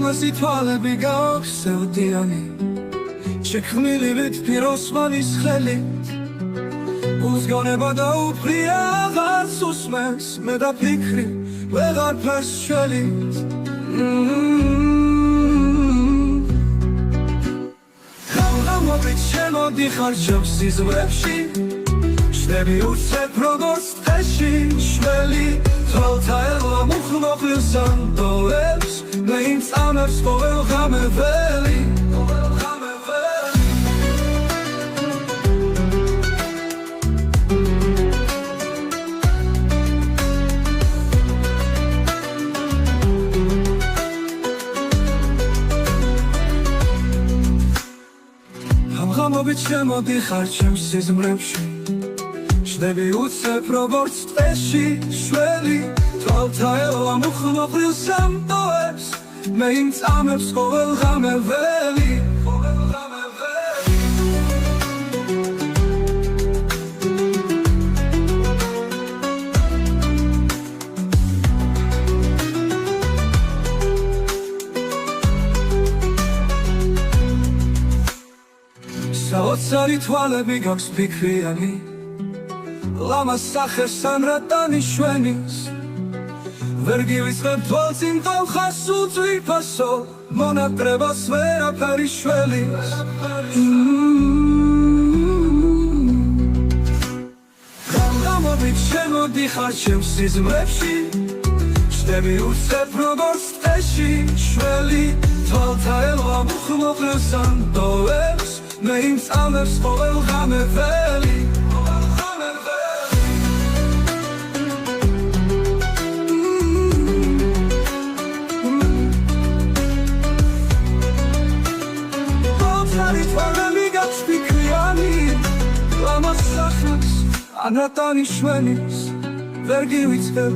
ლამაზი თვალები გაქვს სევდიანი შექმნილი ვიტფიროსმანის ხელი უზგონება და უფლია აღარც უსმენს მე და ფიქრი ვეღარაფერს შელი ღამღამობით შემოდიხარ ჩემს სიზმრებში შნები უცებ როგორც ტყეში შველი თვალთა ელვა მუხლმოყრილს ანდოებს მე იმწამებს ყოველ ღამეველი ღამღამობით შემოდიხარ ჩემს სიზმრებში შნები უცებ როგორც ტყეში შველი თვალთა ელვა მუხლმოყრილს ანდოებს მე იმწამებს ყოველ ღამეველი საოცარი თვალები გაქვს ფიქრიანი ლამაზ სახეს სანრატანი შვენის ვერ გივიწყებ თვალწინ ტოლხას უწვიფასო მონატრებას ვერაფერი შველის ღამღამობით შემოდიხარ ჩემს სიზმრებში შნები უცებ როგორც ტყეში შველი თვალთა ელვა მუხლმოყრილს ანდოებს მე იმწამებს ყოველ ღამეველი ლამაზ სახეს ანატანი შვენის ვერ გივიწყებ